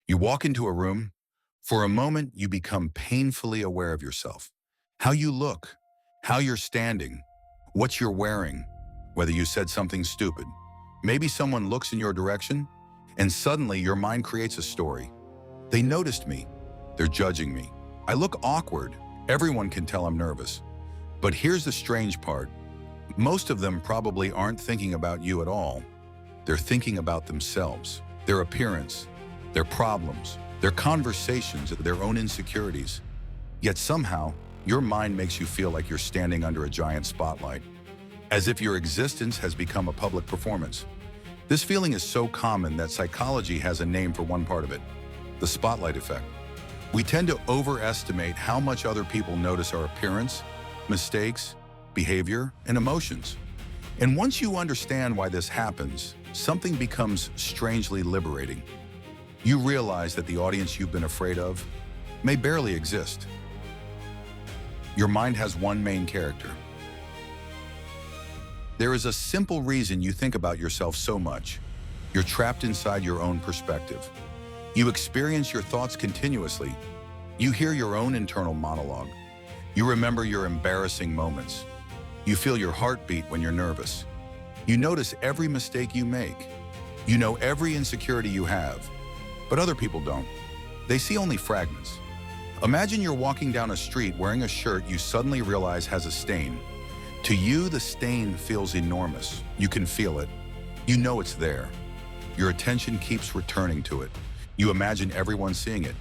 You walk into a room. For a moment, you become painfully aware of yourself. How you look, how you're standing, what you're wearing, whether you said something stupid. Maybe someone looks in your direction, and suddenly your mind creates a story. They noticed me. They're judging me. I look awkward. Everyone can tell I'm nervous. But here's the strange part. Most of them probably aren't thinking about you at all. They're thinking about themselves, their appearance, their problems, their conversations, their own insecurities. Yet somehow, your mind makes you feel like you're standing under a giant spotlight, as if your existence has become a public performance. This feeling is so common that psychology has a name for one part of it: the spotlight effect. We tend to overestimate how much other people notice our appearance, mistakes, behavior, and emotions. And once you understand why this happens, something becomes strangely liberating. You realize that the audience you've been afraid of may barely exist. Your mind has one main character. There is a simple reason you think about yourself so much. You're trapped inside your own perspective. You experience your thoughts continuously. You hear your own internal monologue. You remember your embarrassing moments. You feel your heartbeat when you're nervous. You notice every mistake you make. You know every insecurity you have. But other people don't. They see only fragments. Imagine you're walking down a street wearing a shirt you suddenly realize has a stain. To you, the stain feels enormous. You can feel it. You know it's there. Your attention keeps returning to it. You imagine everyone seeing it.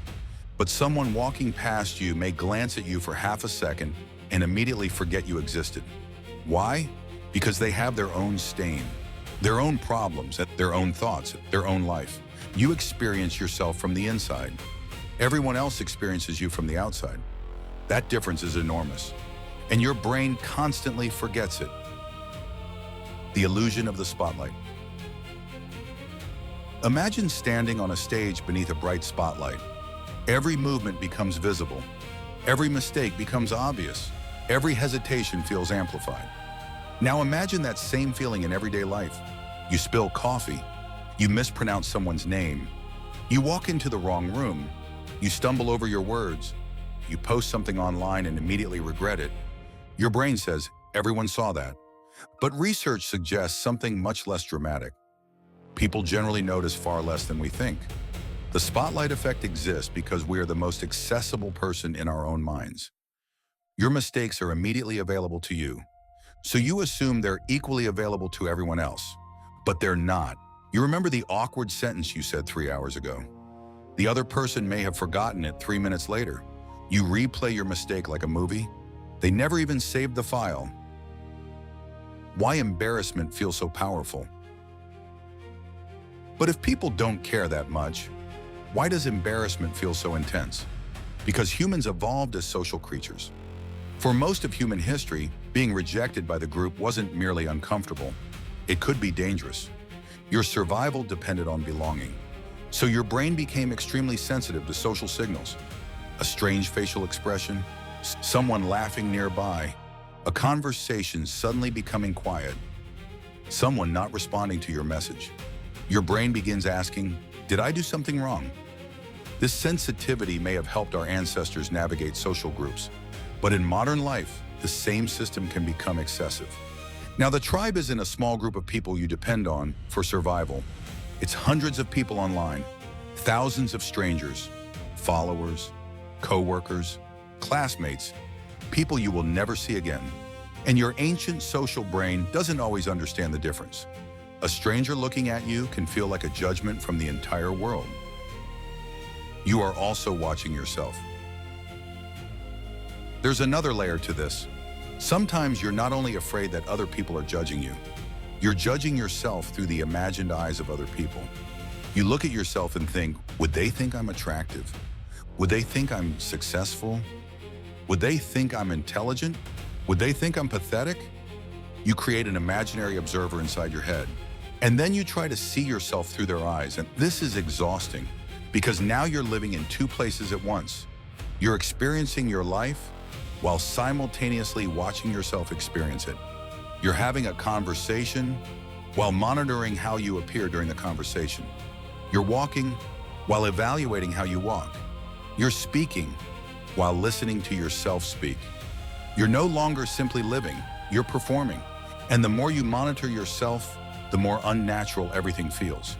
But someone walking past you may glance at you for half a second and immediately forget you existed. Why? Because they have their own stain, their own problems, their own thoughts, their own life. You experience yourself from the inside. Everyone else experiences you from the outside. That difference is enormous, and your brain constantly forgets it. The illusion of the spotlight. Imagine standing on a stage beneath a bright spotlight. Every movement becomes visible. Every mistake becomes obvious. Every hesitation feels amplified. Now imagine that same feeling in everyday life. You spill coffee. You mispronounce someone's name. You walk into the wrong room. You stumble over your words. You post something online and immediately regret it. Your brain says, everyone saw that. But research suggests something much less dramatic. People generally notice far less than we think. The spotlight effect exists because we are the most accessible person in our own minds. Your mistakes are immediately available to you, so you assume they're equally available to everyone else. But they're not. You remember the awkward sentence you said 3 hours ago. The other person may have forgotten it 3 minutes later. You replay your mistake like a movie. They never even saved the file. Why embarrassment feels so powerful? But if people don't care that much, why does embarrassment feel so intense? Because humans evolved as social creatures. For most of human history, being rejected by the group wasn't merely uncomfortable. It could be dangerous. Your survival depended on belonging. So your brain became extremely sensitive to social signals. A strange facial expression, someone laughing nearby, a conversation suddenly becoming quiet, someone not responding to your message. Your brain begins asking, did I do something wrong? This sensitivity may have helped our ancestors navigate social groups, but in modern life, the same system can become excessive. Now, the tribe isn't a small group of people you depend on for survival. It's hundreds of people online, thousands of strangers, followers, co-workers, classmates, people you will never see again. And your ancient social brain doesn't always understand the difference. A stranger looking at you can feel like a judgment from the entire world. You are also watching yourself. There's another layer to this. Sometimes you're not only afraid that other people are judging you, you're judging yourself through the imagined eyes of other people. You look at yourself and think, would they think I'm attractive? Would they think I'm successful? Would they think I'm intelligent? Would they think I'm pathetic? You create an imaginary observer inside your head, and then you try to see yourself through their eyes, and this is exhausting because now you're living in two places at once. You're experiencing your life while simultaneously watching yourself experience it. You're having a conversation while monitoring how you appear during the conversation. You're walking while evaluating how you walk. You're speaking while listening to yourself speak. You're no longer simply living, you're performing. And the more you monitor yourself, the more unnatural everything feels.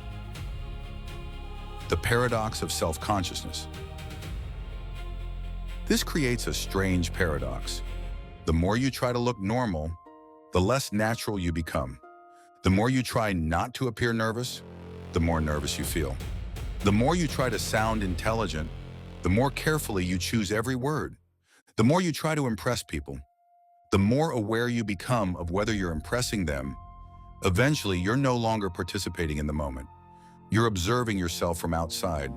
The paradox of self-consciousness. This creates a strange paradox. The more you try to look normal, the less natural you become. The more you try not to appear nervous, the more nervous you feel. The more you try to sound intelligent, the more carefully you choose every word. The more you try to impress people, the more aware you become of whether you're impressing them. Eventually, you're no longer participating in the moment. You're observing yourself from outside.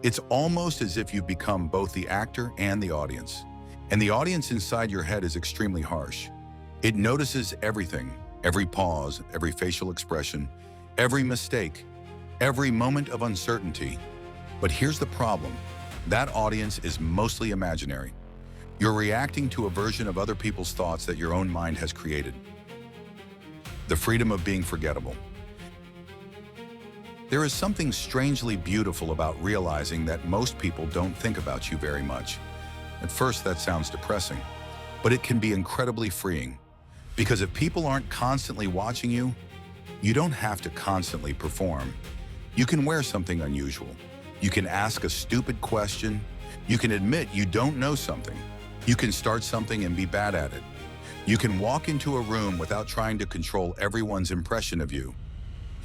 It's almost as if you've become both the actor and the audience. And the audience inside your head is extremely harsh. It notices everything, every pause, every facial expression, every mistake, every moment of uncertainty. But here's the problem. That audience is mostly imaginary. You're reacting to a version of other people's thoughts that your own mind has created. The freedom of being forgettable. There is something strangely beautiful about realizing that most people don't think about you very much. At first, that sounds depressing, but it can be incredibly freeing. Because if people aren't constantly watching you, you don't have to constantly perform. You can wear something unusual. You can ask a stupid question. You can admit you don't know something. You can start something and be bad at it. You can walk into a room without trying to control everyone's impression of you.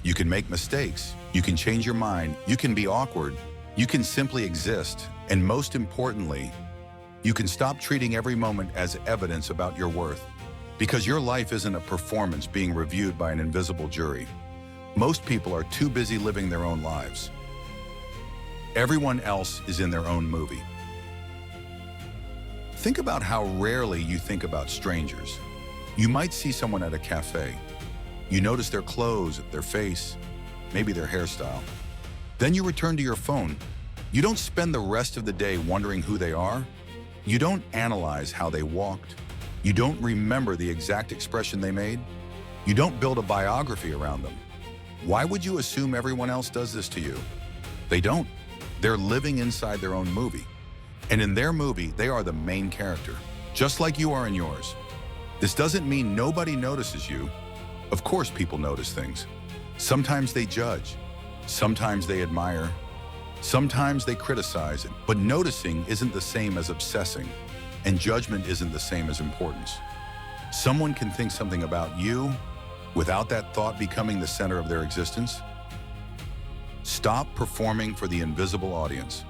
You can make mistakes. You can change your mind. You can be awkward. You can simply exist. And most importantly, you can stop treating every moment as evidence about your worth. Because your life isn't a performance being reviewed by an invisible jury. Most people are too busy living their own lives. Everyone else is in their own movie. Think about how rarely you think about strangers. You might see someone at a cafe. You notice their clothes, their face, maybe their hairstyle. Then you return to your phone. You don't spend the rest of the day wondering who they are. You don't analyze how they walked. You don't remember the exact expression they made. You don't build a biography around them. Why would you assume everyone else does this to you? They don't. They're living inside their own movie. And in their movie, they are the main character, just like you are in yours. This doesn't mean nobody notices you. Of course, people notice things. Sometimes they judge. Sometimes they admire. Sometimes they criticize it. But noticing isn't the same as obsessing. And judgment isn't the same as importance. Someone can think something about you without that thought becoming the center of their existence. Stop performing for the invisible audience.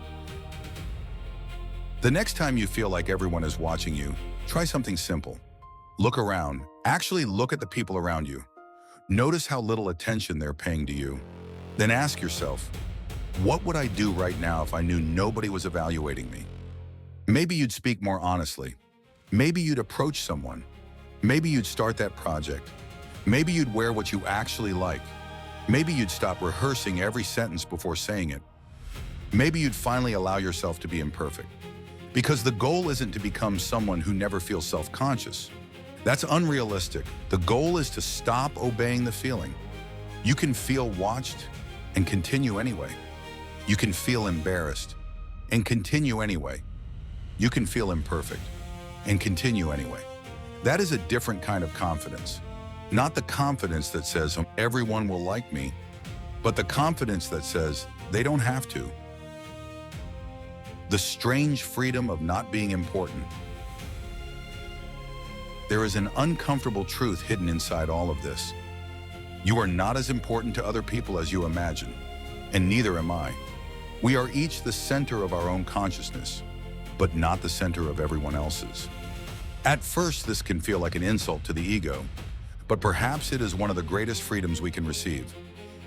The next time you feel like everyone is watching you, try something simple. Look around. Actually look at the people around you. Notice how little attention they're paying to you. Then ask yourself, what would I do right now if I knew nobody was evaluating me? Maybe you'd speak more honestly. Maybe you'd approach someone. Maybe you'd start that project. Maybe you'd wear what you actually like. Maybe you'd stop rehearsing every sentence before saying it. Maybe you'd finally allow yourself to be imperfect. Because the goal isn't to become someone who never feels self-conscious. That's unrealistic. The goal is to stop obeying the feeling. You can feel watched and continue anyway. You can feel embarrassed and continue anyway. You can feel imperfect and continue anyway. That is a different kind of confidence. Not the confidence that says everyone will like me, but the confidence that says they don't have to. The strange freedom of not being important. There is an uncomfortable truth hidden inside all of this. You are not as important to other people as you imagine, and neither am I. We are each the center of our own consciousness, but not the center of everyone else's. At first, this can feel like an insult to the ego, but perhaps it is one of the greatest freedoms we can receive.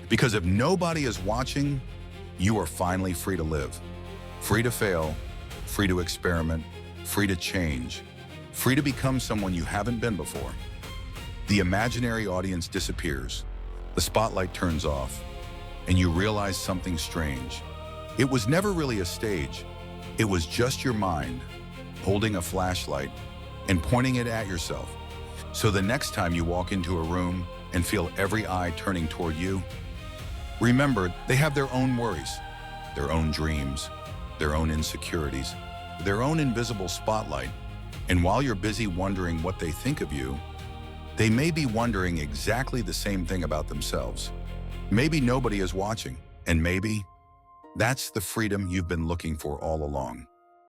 Because if nobody is watching, you are finally free to live. Free to fail, free to experiment, free to change, free to become someone you haven't been before. The imaginary audience disappears, the spotlight turns off, and you realize something strange. It was never really a stage. It was just your mind, holding a flashlight and pointing it at yourself. So the next time you walk into a room and feel every eye turning toward you, remember, they have their own worries. their own dreams, their own insecurities, their own invisible spotlight. And while you're busy wondering what they think of you, they may be wondering exactly the same thing about themselves. Maybe nobody is watching, and maybe that's the freedom you've been looking for all along.